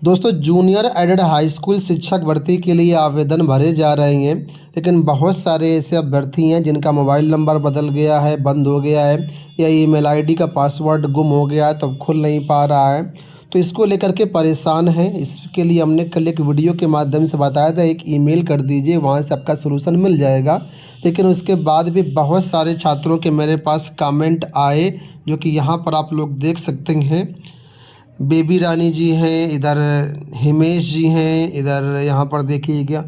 दोस्तों junior added high school शिक्षक भर्ती के लिए आवेदन भरे जा रहे हैं, लेकिन बहुत सारे ऐसे अभ्यर्थी हैं जिनका मोबाइल नंबर बदल गया है, बंद हो गया है या ईमेल आईडी का पासवर्ड गुम हो गया है तो अब खुल नहीं पा रहा है। तो इसको लेकर के परेशान हैं। इसके लिए हमने कल एक वीडियो के माध्यम से बताया था, एक ईमेल कर दीजिए, वहाँ से आपका सलूशन मिल जाएगा। लेकिन उसके बाद भी बहुत सारे छात्रों के मेरे पास कमेंट आए, जो कि यहाँ पर आप लोग देख सकते हैं। बेबी रानी जी हैं, इधर हिमेश जी हैं, इधर यहाँ पर देखिएगा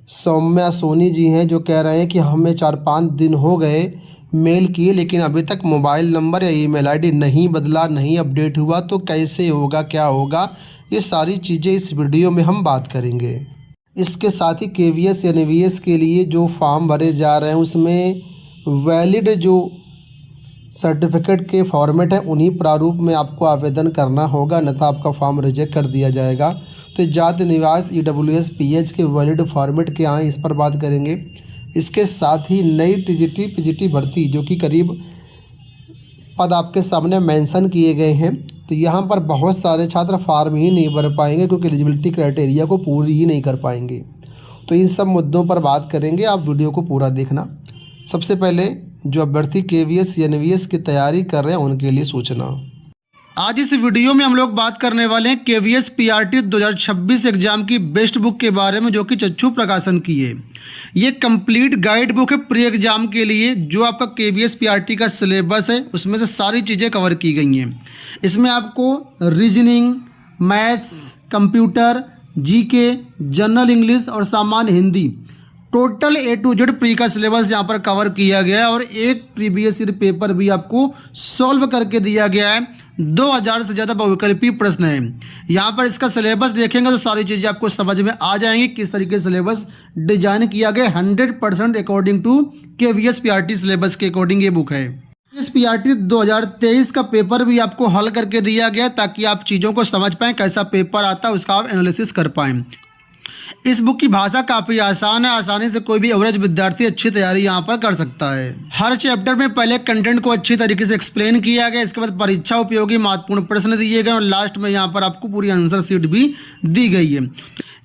सौम्या सोनी जी हैं, जो कह रहे हैं कि हमें 4-5 दिन हो गए मेल किए, लेकिन अभी तक मोबाइल नंबर या ईमेल आईडी नहीं बदला, नहीं अपडेट हुआ। तो कैसे होगा, क्या होगा, ये सारी चीज़ें इस वीडियो में हम बात करेंगे। इसके साथ ही केवीएस या एनवीएस के लिए जो फॉर्म भरे जा रहे हैं उसमें वैलिड जो सर्टिफिकेट के फॉर्मेट है उन्हीं प्रारूप में आपको आवेदन करना होगा, अन्यथा आपका फॉर्म रिजेक्ट कर दिया जाएगा। तो जाति निवास EWS PH के वैलिड फॉर्मेट के आए, इस पर बात करेंगे। इसके साथ ही नई TGT PGT भर्ती, जो कि करीब पद आपके सामने मेंशन किए गए हैं, तो यहाँ पर बहुत सारे छात्र फॉर्म ही नहीं भर पाएंगे क्योंकि एलिजिबिलिटी क्राइटेरिया को पूरी ही नहीं कर पाएंगे। तो इन सब मुद्दों पर बात करेंगे, आप वीडियो को पूरा देखना। सबसे पहले जो अभ्यर्थी केवीएस या एनवीएस की तैयारी कर रहे हैं उनके लिए सूचना। आज इस वीडियो में हम लोग बात करने वाले हैं केवीएस पीआरटी 2026 एग्जाम की बेस्ट बुक के बारे में, जो कि चच्चू प्रकाशन की है। ये कंप्लीट गाइड बुक है प्री एग्जाम के लिए। जो आपका केवीएस पीआरटी का सिलेबस है उसमें से सारी चीज़ें कवर की गई हैं। इसमें आपको reasoning, maths, computer, GK, general English और सामान्य Hindi, total A to Z pre का सिलेबस यहाँ पर कवर किया गया है। और एक प्रीवियस ईयर पेपर भी आपको सॉल्व करके दिया गया है। 2000 से ज़्यादा बहुविकल्पीय प्रश्न हैं। यहाँ पर इसका सिलेबस देखेंगे तो सारी चीज़ें आपको समझ में आ जाएंगी, किस तरीके से सिलेबस डिजाइन किया गया। 100% according to KVS PRT syllabus के अकॉर्डिंग ये बुक है। इस पीआरटी 2023 का पेपर भी आपको हल करके दिया गया ताकि आप चीज़ों को समझ पाएँ, कैसा पेपर आता है उसका आप एनालिसिस कर पाएँ। इस बुक की भाषा काफ़ी आसान है, आसानी से कोई भी एवरेज विद्यार्थी अच्छी तैयारी यहाँ पर कर सकता है। हर चैप्टर में पहले कंटेंट को अच्छी तरीके से एक्सप्लेन किया गया, इसके बाद परीक्षा उपयोगी महत्वपूर्ण प्रश्न दिए गए और लास्ट में यहाँ पर आपको पूरी आंसर शीट भी दी गई है।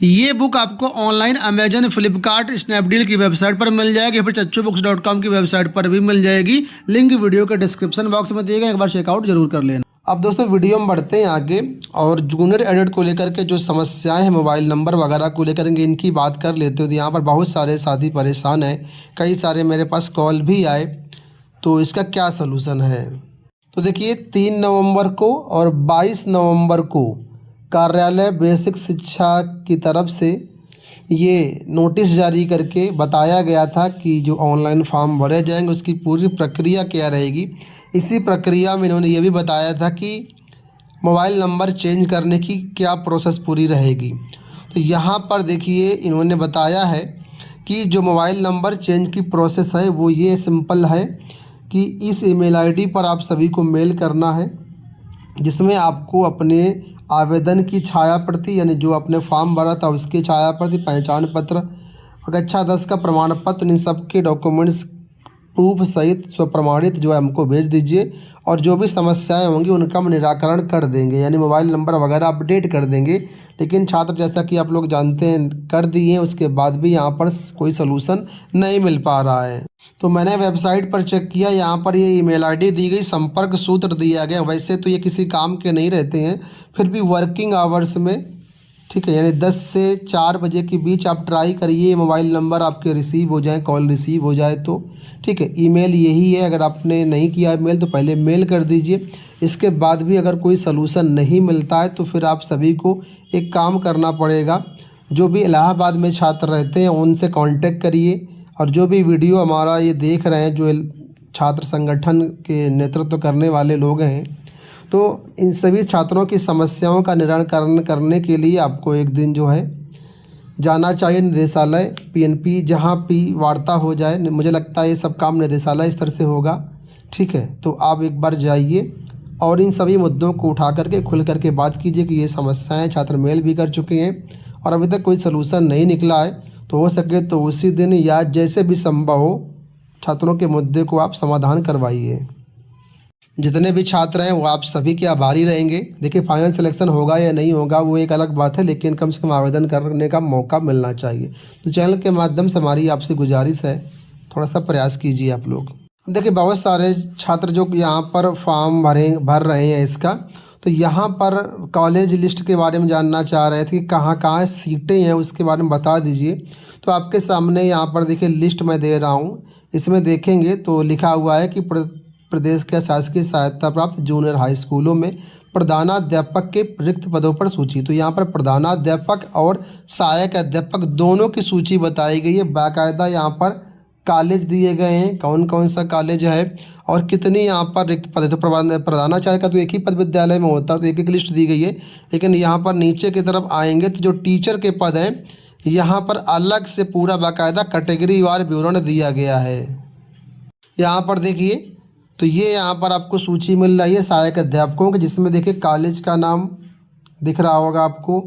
ये बुक आपको ऑनलाइन अमेजन, फ्लिपकार्ट, स्नैपडील की वेबसाइट पर मिल जाएगी, फिर chaccubooks.com की वेबसाइट पर भी मिल जाएगी। लिंक वीडियो के डिस्क्रिप्शन बॉक्स में दिए गए, एक बार चेकआउट जरूर कर लेना। अब दोस्तों वीडियो में बढ़ते हैं आगे, और जूनियर एडेड को लेकर के जो समस्याएं हैं मोबाइल नंबर वगैरह को लेकर के इनकी बात कर लेते हो। तो यहाँ पर बहुत सारे साथी परेशान हैं, कई सारे मेरे पास कॉल भी आए। तो इसका क्या सलूशन है, तो देखिए 3 नवंबर को और 22 नवंबर को कार्यालय बेसिक शिक्षा की तरफ से ये नोटिस जारी करके बताया गया था कि जो ऑनलाइन फॉर्म भरे जाएंगे उसकी पूरी प्रक्रिया क्या रहेगी। इसी प्रक्रिया में इन्होंने ये भी बताया था कि मोबाइल नंबर चेंज करने की क्या प्रोसेस पूरी रहेगी। तो यहाँ पर देखिए इन्होंने बताया है कि जो मोबाइल नंबर चेंज की प्रोसेस है वो ये सिंपल है कि इस ईमेल आईडी पर आप सभी को मेल करना है, जिसमें आपको अपने आवेदन की छाया प्रति, यानी जो आपने फॉर्म भरा था उसकी छाया प्रति, पहचान पत्र, कक्षा 10 का प्रमाण पत्र, इन सब के डॉक्यूमेंट्स प्रूफ सहित स्वप्रमाणित जो है हमको भेज दीजिए। और जो भी समस्याएं होंगी उनका हम निराकरण कर देंगे, यानी मोबाइल नंबर वगैरह अपडेट कर देंगे। लेकिन छात्र जैसा कि आप लोग जानते हैं कर दिए हैं, उसके बाद भी यहाँ पर कोई सलूशन नहीं मिल पा रहा है। तो मैंने वेबसाइट पर चेक किया, यहाँ पर ये ईमेल आईडी दी गई, संपर्क सूत्र दिया गया। वैसे तो ये किसी काम के नहीं रहते हैं, फिर भी वर्किंग आवर्स में, ठीक है, यानी 10 से 4 बजे के बीच आप ट्राई करिए मोबाइल नंबर आपके रिसीव हो जाए, कॉल रिसीव हो जाए तो ठीक है। ईमेल यही है, अगर आपने नहीं किया है मेल तो पहले मेल कर दीजिए। इसके बाद भी अगर कोई सलूशन नहीं मिलता है तो फिर आप सभी को एक काम करना पड़ेगा। जो भी इलाहाबाद में छात्र रहते हैं उनसे कांटेक्ट करिए, और जो भी वीडियो हमारा ये देख रहे हैं, जो छात्र संगठन के नेतृत्व करने वाले लोग हैं, तो इन सभी छात्रों की समस्याओं का निराकरण करने के लिए आपको एक दिन जो है जाना चाहिए निदेशालय PNP, जहाँ भी वार्ता हो जाए। मुझे लगता है ये सब काम निदेशालय स्तर से होगा, ठीक है। तो आप एक बार जाइए और इन सभी मुद्दों को उठा करके खुल करके बात कीजिए कि ये समस्याएं छात्र मेल भी कर चुके हैं और अभी तक कोई सलूशन नहीं निकला है। तो हो सके तो उसी दिन या जैसे भी संभव हो छात्रों के मुद्दे को आप समाधान करवाइए। जितने भी छात्र हैं वो आप सभी के आभारी रहेंगे। देखिए फाइनल सिलेक्शन होगा या नहीं होगा वो एक अलग बात है, लेकिन कम से कम आवेदन करने का मौका मिलना चाहिए। तो चैनल के माध्यम से हमारी आपसे गुजारिश है, थोड़ा सा प्रयास कीजिए आप लोग। देखिए बहुत सारे छात्र जो यहाँ पर फॉर्म भर रहे हैं इसका, तो यहाँ पर कॉलेज लिस्ट के बारे में जानना चाह रहे थे कि कहाँ कहाँ सीटें हैं उसके बारे में बता दीजिए। तो आपके सामने यहाँ पर देखिए लिस्ट मैं दे रहा हूँ, इसमें देखेंगे तो लिखा हुआ है कि प्रदेश के शासकीय सहायता प्राप्त जूनियर हाई स्कूलों में प्रधानाध्यापक के रिक्त पदों पर सूची। तो यहाँ पर प्रधानाध्यापक और सहायक अध्यापक दोनों की सूची बताई गई है। बाकायदा यहाँ पर कॉलेज दिए गए हैं, कौन कौन सा कॉलेज है और कितनी यहाँ पर रिक्त पद है। तो प्रधानाचार्य का तो एक ही पद विद्यालय में होता है, तो एक एक लिस्ट दी गई है। लेकिन यहाँ पर नीचे की तरफ आएंगे तो जो टीचर के पद हैं यहाँ पर अलग से पूरा बाकायदा कैटेगरी वार विवरण दिया गया है। यहाँ पर देखिए तो ये यहाँ पर आपको सूची मिल रही है सहायक अध्यापकों की, जिसमें देखिए कॉलेज का नाम दिख रहा होगा आपको,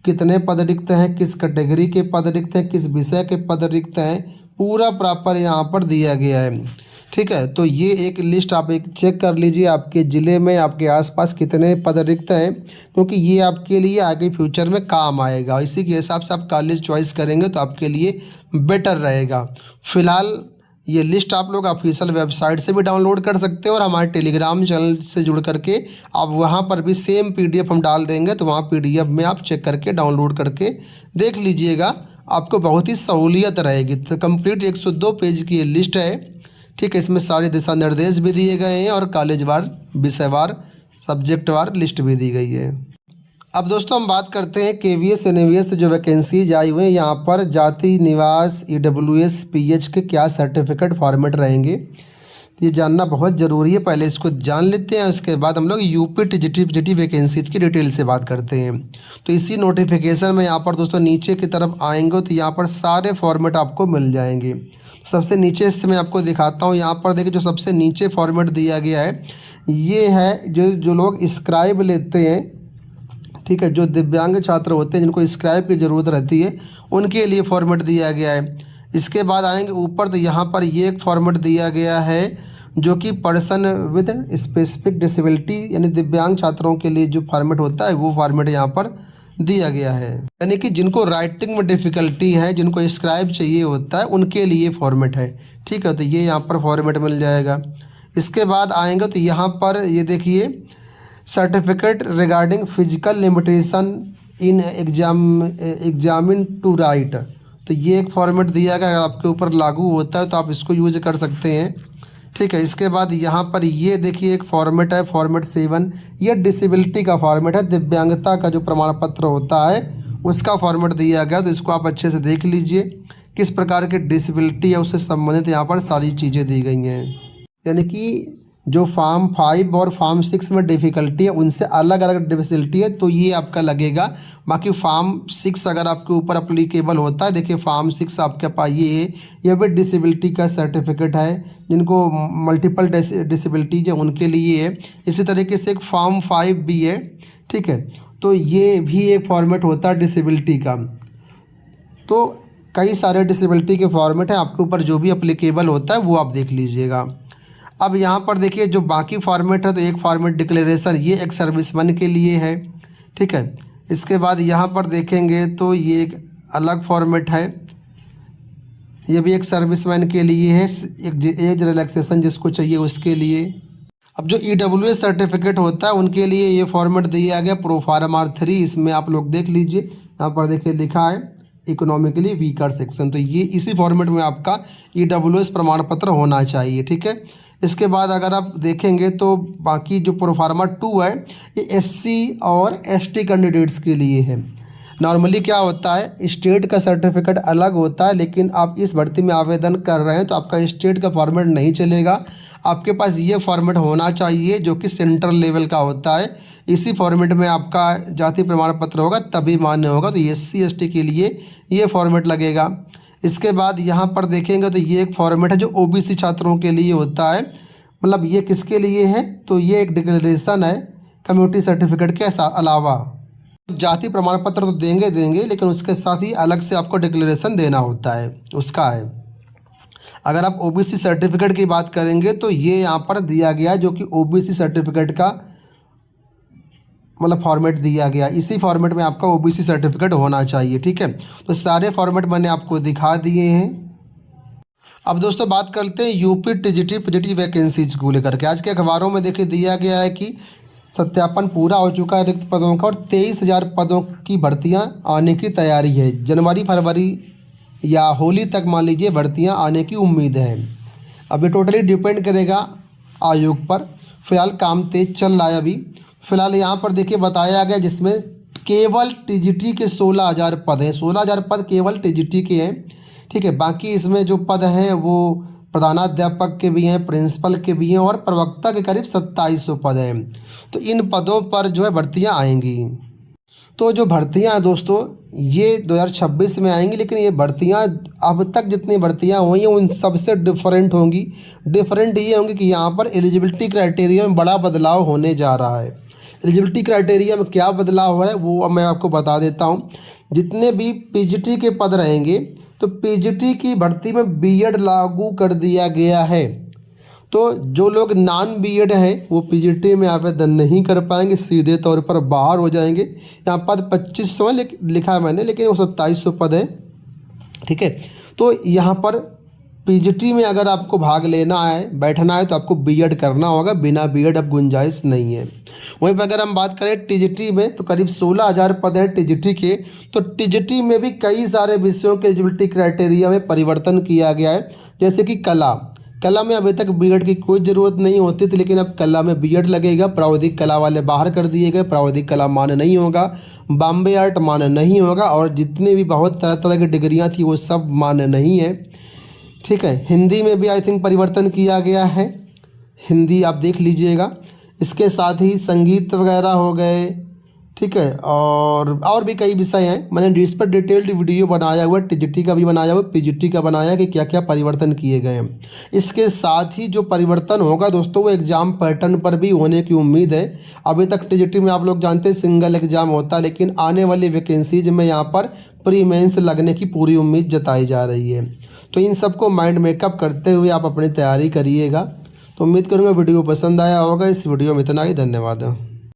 कितने पद रिक्त हैं, किस कैटेगरी के पद रिक्त हैं, किस विषय के पद रिक्त हैं, पूरा प्रॉपर यहाँ पर दिया गया है। ठीक है, तो ये एक लिस्ट आप एक चेक कर लीजिए आपके ज़िले में आपके आसपास कितने पद रिक्त हैं, क्योंकि ये आपके लिए आगे फ्यूचर में काम आएगा। इसी के हिसाब से आप कॉलेज चॉइस करेंगे तो आपके लिए बेटर रहेगा। फ़िलहाल ये लिस्ट आप लोग ऑफिशियल वेबसाइट से भी डाउनलोड कर सकते हैं और हमारे टेलीग्राम चैनल से जुड़ करके आप वहाँ पर भी सेम पीडीएफ हम डाल देंगे, तो वहाँ पीडीएफ में आप चेक करके डाउनलोड करके देख लीजिएगा, आपको बहुत ही सहूलियत रहेगी। तो कंप्लीट 102 पेज की ये लिस्ट है। ठीक है, इसमें सारे दिशा निर्देश भी दिए गए हैं और कॉलेज वार, विषय वार, सब्जेक्ट वार लिस्ट भी दी गई है। अब दोस्तों हम बात करते हैं केवीएस एनवीएस से जो वैकेंसीज आई हुई हैं। यहाँ पर जाति निवास ईडब्ल्यूएस पीएच के क्या सर्टिफिकेट फॉर्मेट रहेंगे, ये जानना बहुत ज़रूरी है। पहले इसको जान लेते हैं, उसके बाद हम लोग यूपी टीजीटी वैकेंसीज की डिटेल से बात करते हैं। तो इसी नोटिफिकेशन में यहाँ पर दोस्तों नीचे की तरफ आएंगे तो यहाँ पर सारे फॉर्मेट आपको मिल जाएंगे। सबसे नीचे से मैं आपको दिखाता हूँ, यहाँ पर देखिए जो सबसे नीचे फॉर्मेट दिया गया है ये है जो लोग स्क्राइब लेते हैं। ठीक है, जो दिव्यांग छात्र होते हैं जिनको स्क्राइब की ज़रूरत रहती है उनके लिए फॉर्मेट दिया गया है। इसके बाद आएंगे ऊपर तो यहाँ पर ये एक फॉर्मेट दिया गया है जो कि पर्सन विद स्पेसिफिक डिसेबिलिटी यानी दिव्यांग छात्रों के लिए जो फॉर्मेट होता है वो फॉर्मेट यहाँ पर दिया गया है। यानी कि जिनको राइटिंग में डिफ़िकल्टी है, जिनको स्क्राइब चाहिए होता है उनके लिए फॉर्मेट है। ठीक है, तो ये यहाँ पर फॉर्मेट मिल जाएगा। इसके बाद आएंगे तो यहाँ पर ये देखिए certificate regarding physical limitation in examinee to write, तो ये एक फॉर्मेट दिया गया, अगर आपके ऊपर लागू होता है तो आप इसको यूज कर सकते हैं। ठीक है, इसके बाद यहाँ पर ये देखिए एक फॉर्मेट है फॉर्मेट 7, ये डिसेबिलिटी का फॉर्मेट है, दिव्यांगता का जो प्रमाण पत्र होता है उसका फॉर्मेट दिया गया। तो इसको आप अच्छे से देख लीजिए किस प्रकार की डिसेबिलिटी है उससे संबंधित यहाँ पर सारी चीज़ें दी गई हैं। यानी कि जो फॉर्म 5 और फॉर्म 6 में डिफ़िकल्टी है उनसे अलग अलग डिसेबिलिटी है तो ये आपका लगेगा। बाकी फॉर्म 6 अगर आपके ऊपर अप्लीकेबल होता है, देखिए फॉर्म 6 आपके पास ये भी डिसेबिलिटी का सर्टिफिकेट है, जिनको मल्टीपल डिसेबिलिटीज है उनके लिए है। इसी तरीके से एक फॉर्म 5 भी है। ठीक है, तो ये भी एक फॉर्मेट होता है डिसेबिलिटी का। तो कई सारे डिसेबिलिटी के फॉर्मेट हैं, आपके ऊपर जो भी अप्लीकेबल होता है वो आप देख लीजिएगा। अब यहाँ पर देखिए जो बाकी फॉर्मेट है तो एक फॉर्मेट डिक्लेरेशन, ये एक सर्विसमैन के लिए है। ठीक है, इसके बाद यहाँ पर देखेंगे तो ये एक अलग फॉर्मेट है, ये भी एक सर्विसमैन के लिए है, एक एज रिलैक्सेशन जिसको चाहिए उसके लिए। अब जो ईडब्ल्यूएस सर्टिफिकेट होता है उनके लिए ये फॉर्मेट दिया गया प्रोफार्म R3, इसमें आप लोग देख लीजिए, यहाँ पर देखिए लिखा है इकोनॉमिकली वीकर सेक्शन, तो ये इसी फॉर्मेट में आपका ईडब्ल्यूएस प्रमाण पत्र होना चाहिए। ठीक है, इसके बाद अगर आप देखेंगे तो बाकी जो प्रोफार्मा 2 है ये SC और ST कैंडिडेट्स के लिए है। नॉर्मली क्या होता है स्टेट का सर्टिफिकेट अलग होता है, लेकिन आप इस भर्ती में आवेदन कर रहे हैं तो आपका स्टेट का फॉर्मेट नहीं चलेगा, आपके पास ये फॉर्मेट होना चाहिए जो कि सेंट्रल लेवल का होता है। इसी फॉर्मेट में आपका जाति प्रमाण पत्र होगा तभी मान्य होगा, तो SC ST के लिए ये फॉर्मेट लगेगा। इसके बाद यहाँ पर देखेंगे तो ये एक फॉर्मेट है जो OBC छात्रों के लिए होता है, मतलब ये किसके लिए है तो ये एक डिक्लेरेशन है कम्युनिटी सर्टिफिकेट के अलावा। जाति प्रमाण पत्र तो देंगे लेकिन उसके साथ ही अलग से आपको डिक्लेरेशन देना होता है, उसका है। अगर आप ओबीसी सर्टिफिकेट की बात करेंगे तो ये यहाँ पर दिया गया, जो कि ओबीसी सर्टिफिकेट का मतलब फॉर्मेट दिया गया, इसी फॉर्मेट में आपका ओबीसी सर्टिफिकेट होना चाहिए। ठीक है, तो सारे फॉर्मेट मैंने आपको दिखा दिए हैं। अब दोस्तों बात करते हैं यूपी टीजीटी पीजीटी वैकेंसीज को लेकर के। आज के अखबारों में देखिए दिया गया है कि सत्यापन पूरा हो चुका है रिक्त पदों का और 23,000 पदों की भर्तियां आने की तैयारी है। जनवरी फरवरी या होली तक मान लीजिए भर्तियां आने की उम्मीद है। अब ये टोटली डिपेंड करेगा आयोग पर। फिलहाल काम तेज चल रहा है अभी। फिलहाल यहाँ पर देखिए बताया गया जिसमें केवल टीजीटी के 16,000 पद हैं। 16,000 पद केवल टीजीटी के हैं। ठीक है, बाकी इसमें जो पद हैं वो प्रधानाध्यापक के भी हैं, प्रिंसिपल के भी हैं और प्रवक्ता के करीब 2700 पद हैं। तो इन पदों पर जो है भर्तियां आएंगी। तो जो भर्तियां हैं दोस्तों ये 2026 में आएंगी, लेकिन ये भर्तियां अब तक जितनी भर्तियां हुई हैं उन सबसे डिफरेंट होंगी। डिफरेंट ये होंगी कि यहाँ पर एलिजिबिलिटी क्राइटेरिया में बड़ा बदलाव होने जा रहा है। एलिजिबिलिटी क्राइटेरिया में क्या बदलाव हो रहा है वो अब मैं आपको बता देता हूँ। जितने भी पीजीटी के पद रहेंगे तो पीजीटी की भर्ती में बीएड लागू कर दिया गया है। तो जो लोग नॉन बीएड हैं वो पीजीटी में आवेदन नहीं कर पाएंगे, सीधे तौर पर बाहर हो जाएंगे। यहाँ पद 2500 है लिखा है मैंने, लेकिन वो 2700 पद है। ठीक है, तो यहाँ पर पीजीटी में अगर आपको भाग लेना है, बैठना है, तो आपको बीएड करना होगा। बिना बीएड अब गुंजाइश नहीं है। वहीं पर अगर हम बात करें टीजीटी में तो करीब 16,000 पद है टीजीटी के। तो टीजीटी में भी कई सारे विषयों के एलिजिबिलिटी क्राइटेरिया में परिवर्तन किया गया है। जैसे कि कला में अभी तक बीएड की कोई ज़रूरत नहीं होती थी, लेकिन अब कला में बीएड लगेगा। प्रावधिक कला वाले बाहर कर दिए गए, प्रावधिक कला मान्य नहीं होगा, बॉम्बे आर्ट मान्य नहीं होगा और जितने भी बहुत तरह तरह की डिग्रियाँ थी वो सब मान्य नहीं है। ठीक है, हिंदी में भी आई थिंक परिवर्तन किया गया है, हिंदी आप देख लीजिएगा। इसके साथ ही संगीत वगैरह हो गए। ठीक है, और भी कई विषय हैं। मैंने इस पर डिटेल्ड वीडियो बनाया हुआ है, टीजीटी का भी बनाया हुआ है, पीजीटी का बनाया है कि क्या क्या परिवर्तन किए गए हैं। इसके साथ ही जो परिवर्तन होगा दोस्तों वो एग्ज़ाम पैटर्न पर भी होने की उम्मीद है। अभी तक टीजीटी में आप लोग जानते हैं सिंगल एग्ज़ाम होता है, लेकिन आने वाली वैकेंसीज में यहाँ पर प्री मेंस लगने की पूरी उम्मीद जताई जा रही है। तो इन सबको माइंड मेकअप करते हुए आप अपनी तैयारी करिएगा। तो उम्मीद करूँगा वीडियो पसंद आया होगा। इस वीडियो में इतना ही, धन्यवाद।